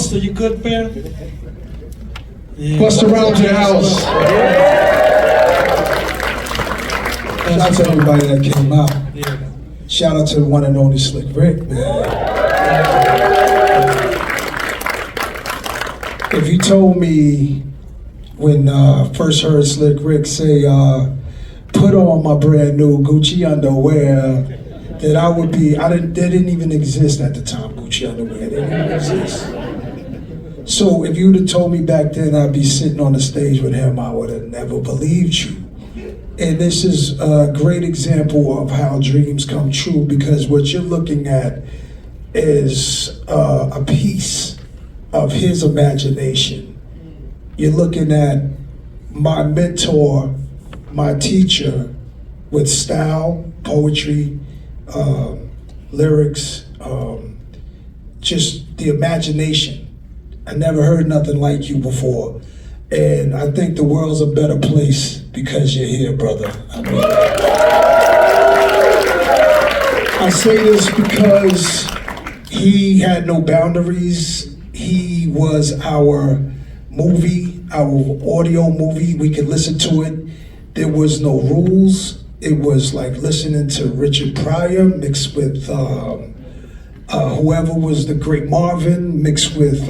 Buster, you good, fam? Yeah. Bust around your house. Shout out to everybody that came out. Yeah. Shout out to the one and only Slick Rick, man. If you told me when first heard Slick Rick say, put on my brand new Gucci underwear, that I would be, they didn't even exist at the time, Gucci underwear, they didn't even exist. So if you'd have told me back then I'd be sitting on the stage with him, I would have never believed you. And this is a great example of how dreams come true, because what you're looking at is a piece of his imagination. You're looking at my mentor, my teacher, with style, poetry, lyrics, just the imagination. I never heard nothing like you before. And I think the world's a better place because you're here, brother. I say this because he had no boundaries. He was our movie, our audio movie. We could listen to it. There was no rules. It was like listening to Richard Pryor mixed with whoever was the great Marvin, mixed with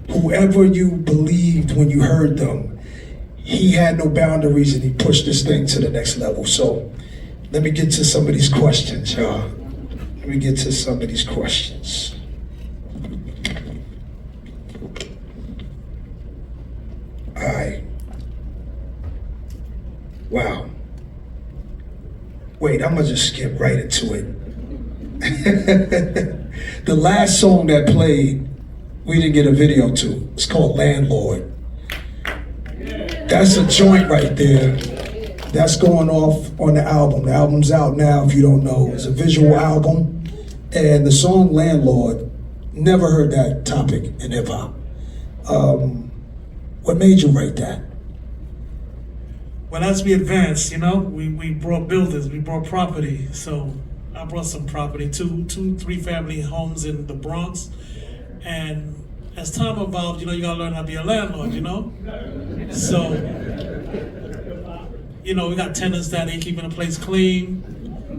whoever you believed when you heard them. He had no boundaries and he pushed this thing to the next level. So let me get to some of these questions, y'all. Let me get to some of these questions. All right. Wow. Wait, I'm gonna just skip right into it. The last song that played, we didn't get a video to. It's called Landlord. That's a joint right there. That's going off on the album. The album's out now, if you don't know. It's a visual album. And the song Landlord, never heard that topic in hip hop. What made you write that? Well, as we advanced, you know, we brought buildings, we brought property. So I brought some property, two, 3 family homes in the Bronx. And as time evolved, you know, you gotta learn how to be a landlord, you know? So, you know, we got tenants that ain't keeping the place clean.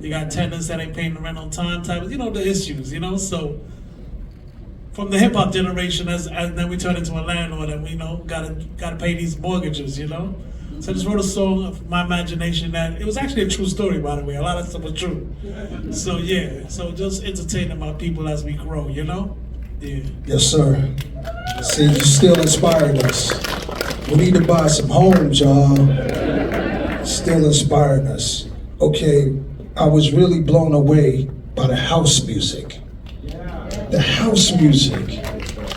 You got tenants that ain't paying the rent on time, type of, you know, the issues, you know? So, from the hip hop generation, as then we turned into a landlord and we, you know, gotta pay these mortgages, you know? So I just wrote a song of my imagination that, it was actually a true story, by the way. A lot of stuff was true. So yeah, so just entertaining my people as we grow, you know? Yeah. Yes, sir. See, you still inspired us. We need to buy some homes, y'all. Still inspiring us. Okay, I was really blown away by the house music. The house music.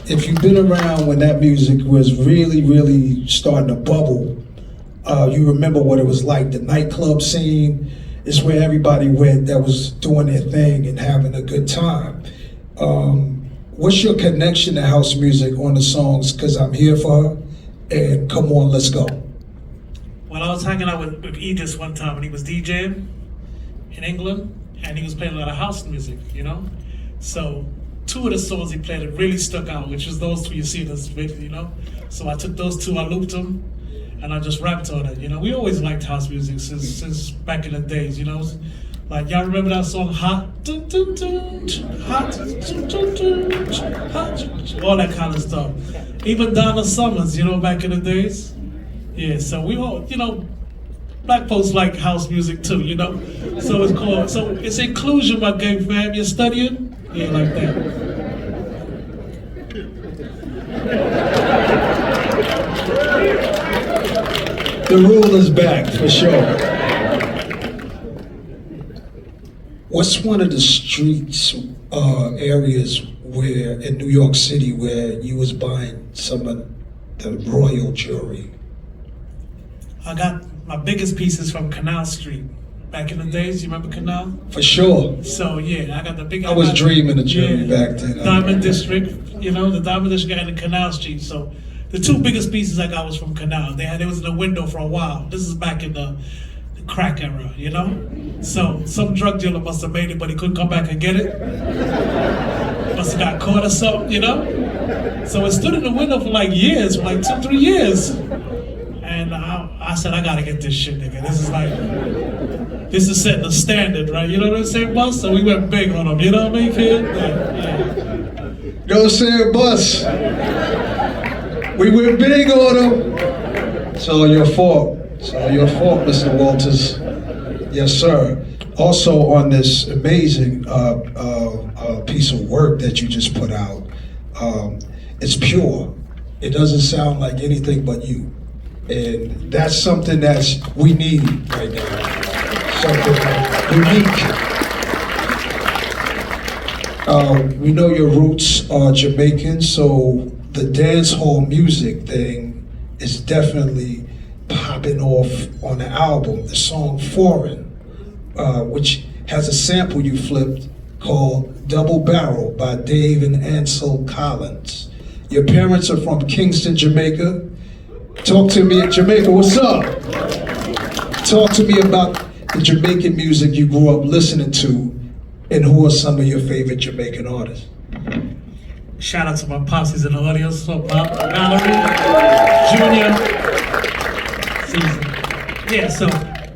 If you've been around when that music was really, really starting to bubble, you remember what it was like. The nightclub scene is where everybody went that was doing their thing and having a good time. What's your connection to house music on the songs Cause I'm Here For Her and Come On, Let's Go? Well, I was hanging out with Idris one time and he was DJing in England and he was playing a lot of house music, you know? So 2 of the songs he played that really stuck out, which is those 2 you see in this video, you know? So I took those 2, I looped them, and I just rapped on it, you know? We always liked house music since back in the days, you know? Like, y'all remember that song, Hot, dun, dun, dun, Hot, dun, dun, dun, Hot, all that kind of stuff. Even Donna Summers, you know, back in the days. Yeah, so we all, you know, black folks like house music too, you know? So it's called, so it's inclusion, my gang fam. You're studying? Yeah, like that. The rule is back, for sure. What's one of the streets, areas where, in New York City, where you was buying some of the royal jewelry? I got my biggest pieces from Canal Street. Back in the days, you remember Canal? For sure. So yeah, I got the big. I was dreaming of jewelry back then. Diamond District, you know, the Diamond District and the Canal Street. So the 2 biggest pieces I got was from Canal. They was in the window for a while. This is back in the crack era, you know? So some drug dealer must have made it, but he couldn't come back and get it. must have got caught or something, you know? So it stood in the window for like years, for like 2-3 years. And I said, I gotta get this shit, nigga. This is setting a standard, right? You know what I'm saying, boss? So we went big on them, you know what I mean, kid? Yeah. Go say it, boss. We went big on them. It's all your fault. It's all your fault, Mr. Walters. Yes, sir. Also on this amazing piece of work that you just put out, it's pure. It doesn't sound like anything but you. And that's something that we need right now. Something unique. We know your roots are Jamaican, so the dance hall music thing is definitely popping off on the album. The song Foreign, which has a sample you flipped called Double Barrel by Dave and Ansel Collins. Your parents are from Kingston, Jamaica. Talk to me at Jamaica, what's up? Talk to me about the Jamaican music you grew up listening to, and who are some of your favorite Jamaican artists? Shout out to my posses in the audience, so Pop, Valerie, Junior, Susan. Yeah, so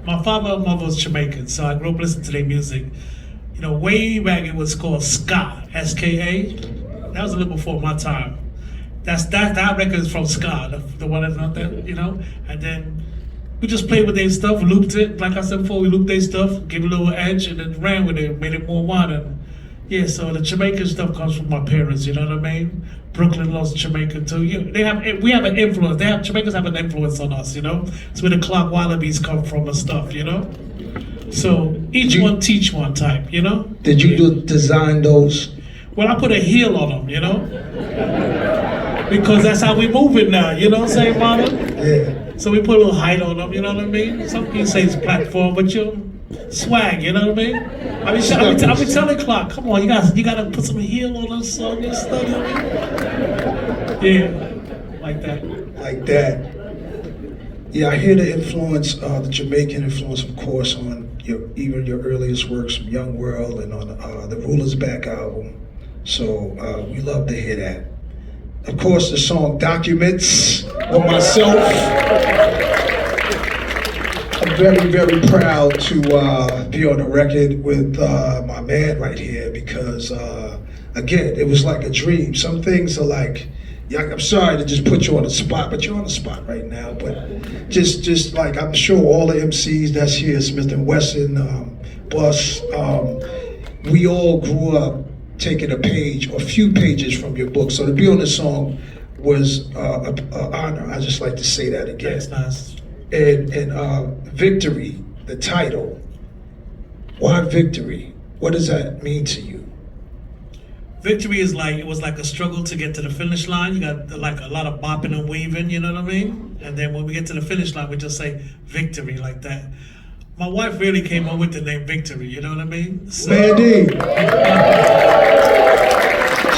my father and mother was Jamaican, so I grew up listening to their music. You know, way back it was called ska, S-K-A. That was a little before my time. That record is from ska, the one that's not there, you know? And then we just played with their stuff, looped it. Like I said before, we looped their stuff, gave it a little edge, and then ran with it, made it more modern. Yeah, so the Jamaican stuff comes from my parents, you know what I mean? Brooklyn loves Jamaican too. We have an influence. Jamaicans have an influence on us, you know? It's where the Clock Wallabies come from and stuff, you know? So each one teach one type, you know? Did you design those? Well, I put a heel on them, you know? Because that's how we move it now, you know what I'm saying, Mama? Yeah. So we put a little height on them, you know what I mean? Some people say it's platform, but swag, you know what I mean? I be telling Clock, come on, you gotta put some heel on us on this stuff, you know what I mean? Yeah, like that. Like that. Yeah, I hear the influence, the Jamaican influence, of course, on even your earliest works from Young World and on the Ruler's Back album. So we love to hear that. Of course, the song Documents with myself. I'm very, very proud to be on the record with my man right here because, again, it was like a dream. Some things are like, I'm sorry to just put you on the spot, but you're on the spot right now. But just like, I'm sure all the MCs that's here, Smith and Wesson, Bus, we all grew up taking a page or a few pages from your book. So to be on this song was an honor. I just like to say that again. That's nice. And Victory, the title. Why Victory? What does that mean to you? Victory is it was like a struggle to get to the finish line. You got like a lot of bopping and weaving, you know what I mean? And then when we get to the finish line, we just say victory like that. My wife really came up with the name Victory, you know what I mean? So, Mandy.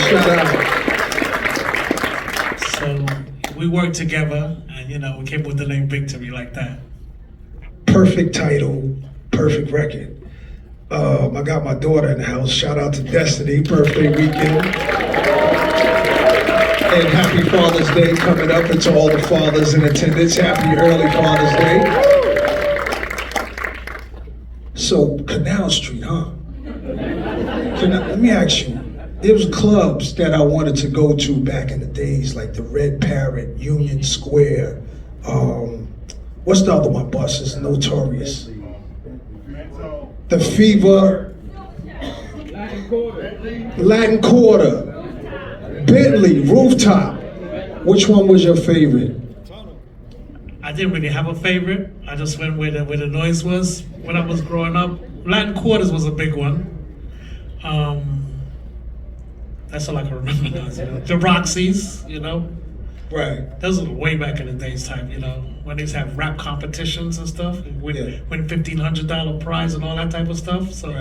Shout out. So we worked together and we came up with the name Victory like that. Perfect title, perfect record. I got my daughter in the house. Shout out to Destiny, birthday weekend. And happy Father's Day coming up. And to all the fathers in attendance, happy early Father's Day. So, Canal Street, huh? Let me ask you, there was clubs that I wanted to go to back in the days, like the Red Parrot, Union Square. What's the other one, boss? It's notorious. The Fever, Latin Quarter, Bentley, Rooftop. Which one was your favorite? I didn't really have a favorite. I just went where the noise was when I was growing up. Latin Quarters was a big one. That's all I can remember now. The Roxy's, Right. Those were way back in the days time, when they used to have rap competitions and stuff, win $1,500 prize and all that type of stuff. So,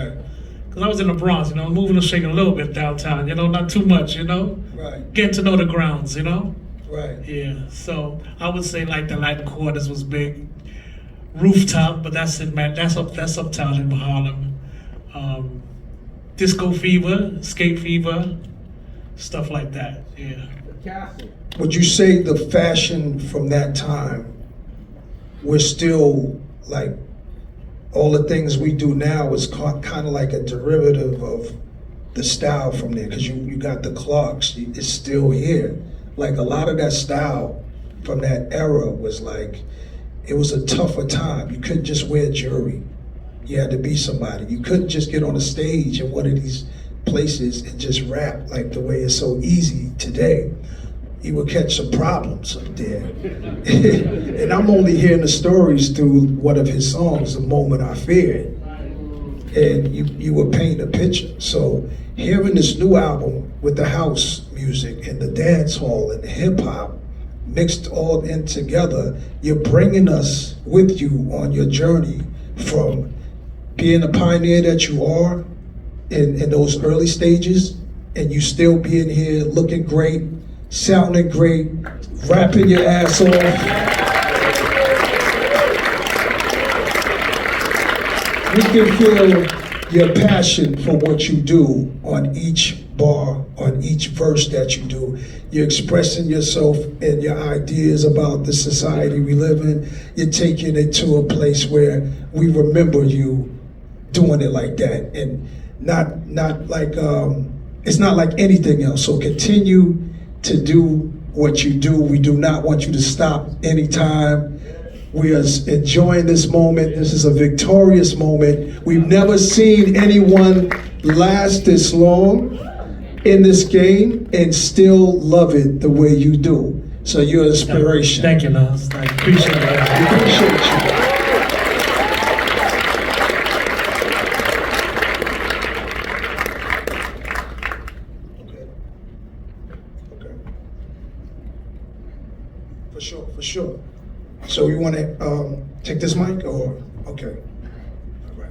because I was in the Bronx, moving and shaking a little bit downtown, not too much, Right. Getting to know the grounds, Right. Yeah, so I would say like the Latin Quarters was big. Rooftop, but that's uptown in Harlem. Disco Fever, Skate Fever, stuff like that. Yeah. Would you say the fashion from that time, we're still like, all the things we do now is kind of like a derivative of the style from there, because you got the Clarks, it's still here. Like a lot of that style from that era was like, it was a tougher time. You couldn't just wear jewelry. You had to be somebody. You couldn't just get on a stage in one of these places and just rap like the way it's so easy today. You would catch some problems up there. And I'm only hearing the stories through one of his songs, The Moment I Feared. And you would paint a picture. So hearing this new album with the house music and the dance hall and the hip hop mixed all in together, you're bringing us with you on your journey from being the pioneer that you are in those early stages, and you still being here looking great, sounding great, rapping your ass off. We can feel your passion for what you do on each bar, on each verse that you do. You're expressing yourself and your ideas about the society we live in. You're taking it to a place where we remember you doing it like that, and not like it's not like anything else. So continue to do what you do. We do not want you to stop anytime. We are enjoying this moment. This is a victorious moment. We've never seen anyone last this long in this game and still love it the way you do. So you're an inspiration. Thank you, Nas. I appreciate it. We appreciate you. For sure. So you want to take this mic or okay? All right.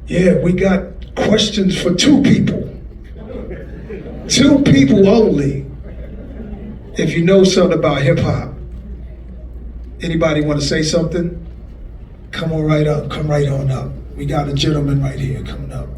Yeah, we got questions for two people. Two people only. If you know something about hip hop, anybody want to say something? Come on right up. Come right on up. We got a gentleman right here coming up.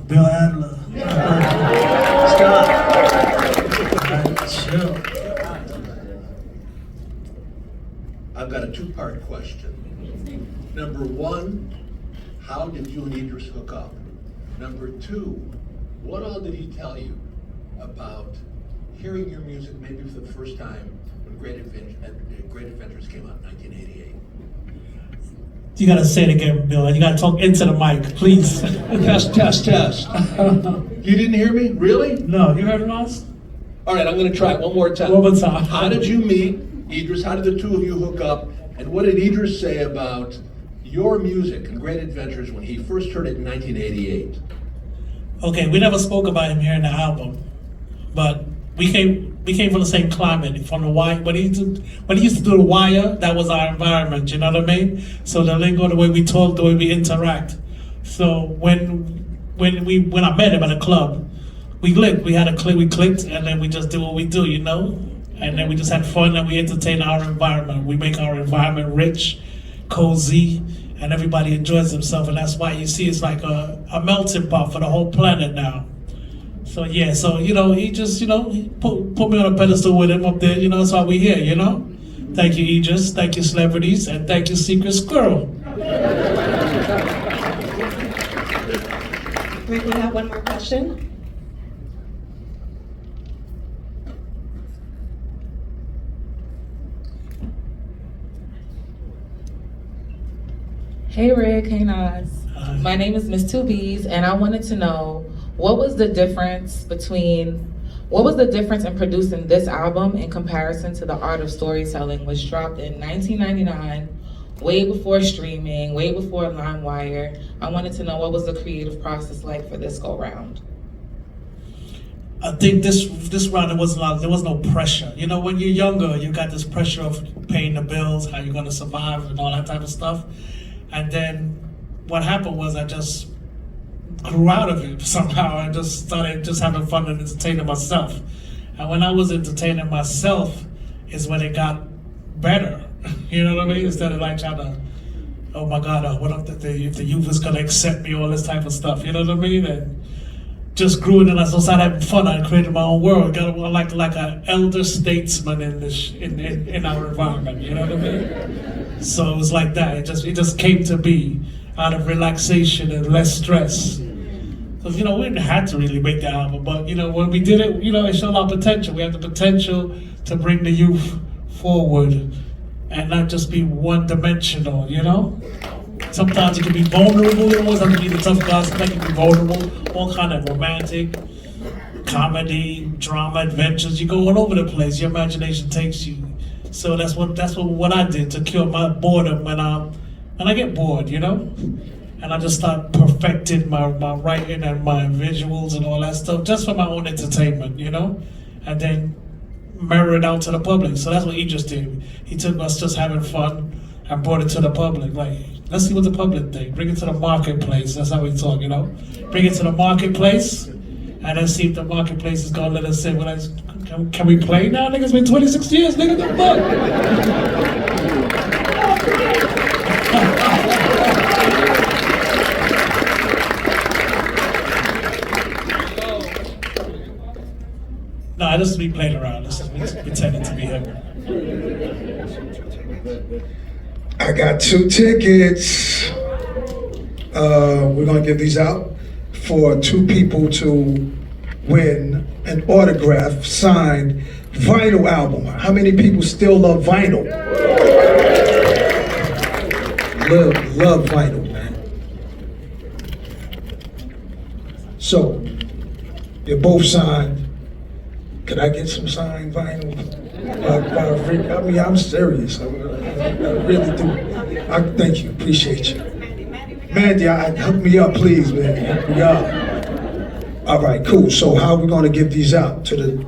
Bill Adler. Scott. Chill. I've got a two-part question. Number one, how did you and Idris hook up? Number two, what all did he tell you about hearing your music maybe for the first time when Great Adventures came out in 1988? You gotta say it again, Bill. You gotta talk into the mic, please. Test. You didn't hear me? Really? No, you heard Ross? All right, I'm gonna try it one more time. One more time. How did you meet Idris? How did the two of you hook up? And what did Idris say about your music and Great Adventures when he first heard it in 1988? Okay, we never spoke about him hearing the album, but we came from the same climate, from the wire. When he used to do the wire, that was our environment. You know what I mean? So the lingo, the way we talk, the way we interact. So when I met him at a club, we clicked. We clicked, and then we just do what we do, you know. And then we just had fun, and we entertain our environment. We make our environment rich, cozy, and everybody enjoys themselves. And that's why you see it's like a melting pot for the whole planet now. So yeah, he just, he put me on a pedestal with him up there, that's why we here, Thank you, Idris, thank you, celebrities, and thank you, Secret Squirrel. We have one more question. Hey Rick, hey Nas. My name is Miss Two B's, and I wanted to know what was the difference in producing this album in comparison to The Art of Storytelling, which dropped in 1999, way before streaming, way before LimeWire. I wanted to know what was the creative process like for this go round. I think this round there was no pressure. You know, when you're younger, you got this pressure of paying the bills, how you're gonna survive, and all that type of stuff. And then what happened was I just grew out of it somehow. I just started just having fun and entertaining myself. And when I was entertaining myself, is when it got better. You know what I mean? Instead of like trying to, oh my God, what if the youth is gonna accept me, all this type of stuff. You know what I mean? And just grew it, and I started having fun. I created my own world. Got like an elder statesman in our environment. You know what I mean? So it was like that. It just came to be out of relaxation and less stress. So you know, we didn't have to really make the album, but you know, when we did it, you know, it showed our potential. We had the potential to bring the youth forward and not just be one-dimensional. You know. Sometimes you can be vulnerable. You always have to be the tough guy. Sometimes you can be vulnerable. All kind of romantic, comedy, drama, adventures. You go all over the place. Your imagination takes you. So that's what I did to cure my boredom when I get bored, you know. And I just start perfecting my writing and my visuals and all that stuff just for my own entertainment, you know. And then mirror it out to the public. So that's what he just did. He took us just having fun and brought it to the public. Like, let's see what the public think. Bring it to the marketplace. That's how we talk, you know. Bring it to the marketplace, and then see if the marketplace is gonna let us say, well, can we play now? Nigga, it's been 26 years, nigga, the fuck? No, I just be playing around. This is me pretending to be him. I got 2 tickets. We're gonna give these out for 2 people to win an autograph signed vinyl album. How many people still love vinyl? Love vinyl, man. So, you're both signed. Could I get some signed vinyl? I mean, I'm serious. I really do. I thank you. Appreciate you. Mandy, hook me up, please, man. Hook me up. All right, cool. So how are we going to give these out to the...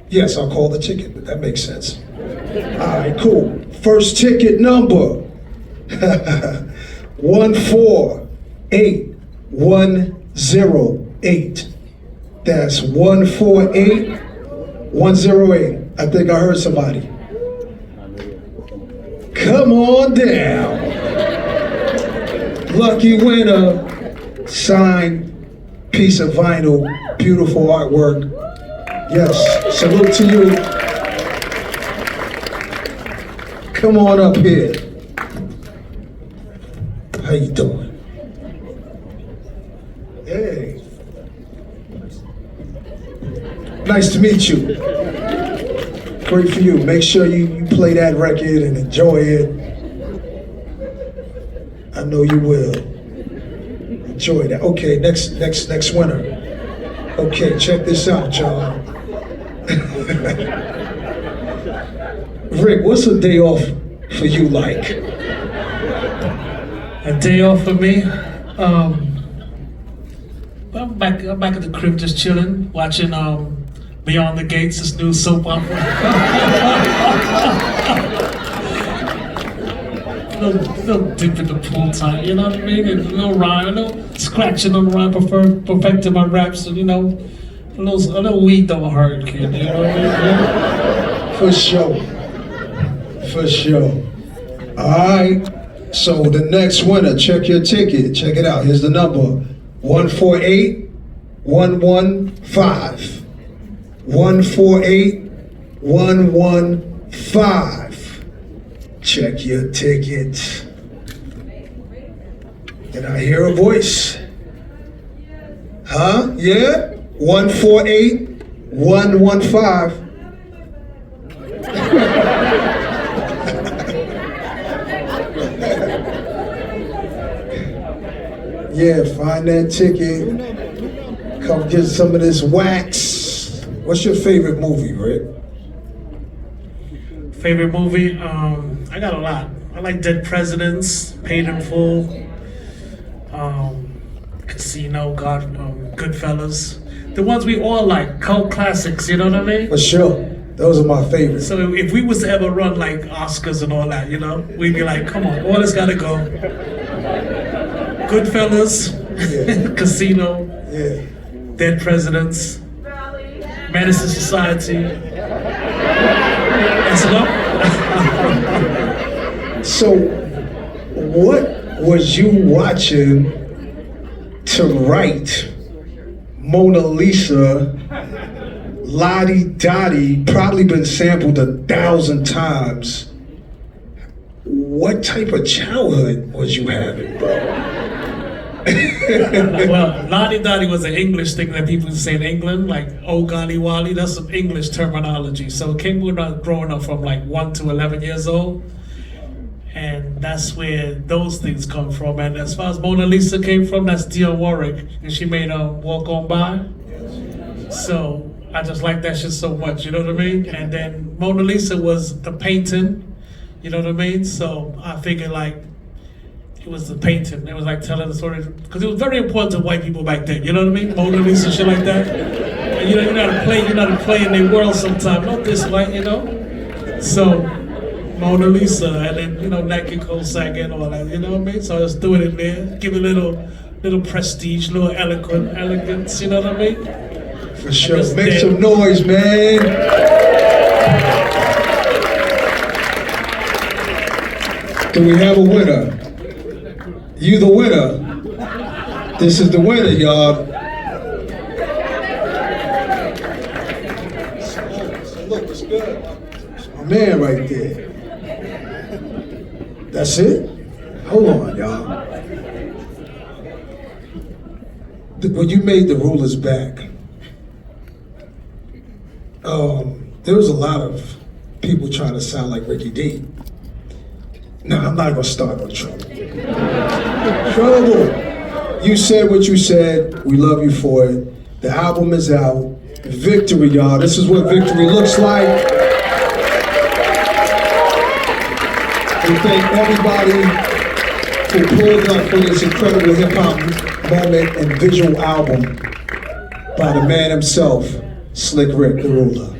Yes, I'll call the ticket, but that makes sense. All right, cool. First ticket number. 148108. That's 148108. I think I heard somebody. Come on down. Lucky winner. Signed piece of vinyl. Beautiful artwork. Yes, salute to you. Come on up here. How you doing? Hey. Nice to meet you. Great for you. Make sure you play that record and enjoy it. I know you will. Enjoy that. Okay, next winner. Okay, check this out, y'all. Rick, what's a day off for you like? A day off for me? I'm back at the crib just chilling, watching Beyond the Gates, this new soap opera. little dip in the pool time, you know what I mean? And a little rhyme, a little scratching on the rhyme, perfecting my raps, and you know, a little weed don't hurt, kid, you know what I mean? For sure. For sure. Alright, so the next winner, check your ticket. Check it out. Here's the number. 148115. 148115. Check your ticket. Did I hear a voice? Huh? Yeah? 148115. Yeah, find that ticket. Come get some of this wax. What's your favorite movie, Rick? Favorite movie? I got a lot. I like Dead Presidents, Paid in Full, Casino, Goodfellas. the ones we all like, cult classics, you know what I mean? For sure. Those are my favorites. So if we was to ever run like Oscars and all that, you know, we'd be like, come on, all this gotta go. Goodfellas, Yeah. Casino, Yeah. Dead Presidents, Menace to Society. That's enough. So, what was you watching to write Mona Lisa, Lottie Dottie, probably been sampled 1,000 times? What type of childhood was you having, bro? Well, Lottie Dottie was an English thing that people say in England, like oh golly wally, that's some English terminology. So it came when I was growing up from like 1 to 11 years old. And that's where those things come from. And as far as Mona Lisa came from, that's Dionne Warwick. And she made Walk On By. So I just like that shit so much, you know what I mean? And then Mona Lisa was the painting, you know what I mean? So I figured like, it was the painting. It was like telling the story. Because it was very important to white people back then, you know what I mean? Mona Lisa, shit like that. And you know, you gotta play in their world sometimes. Not this white, you know? So, Mona Lisa, and then, you know, Nike Cole sagging and all that, you know what I mean? So I just threw it in there, give it a little prestige, little elegance, you know what I mean? For sure. Make some noise, man. Do we have a winner? You the winner. This is the winner, y'all. So look, it's good. It's my man right there. That's it? Hold on, y'all. When you made the rulers back, there was a lot of people trying to sound like Ricky D. No, I'm not gonna start no trouble. Trouble. You said what you said. We love you for it. The album is out. Victory, y'all. This is what victory looks like. We thank everybody who pulled up for this incredible hip hop moment and visual album by the man himself, Slick Rick, the ruler.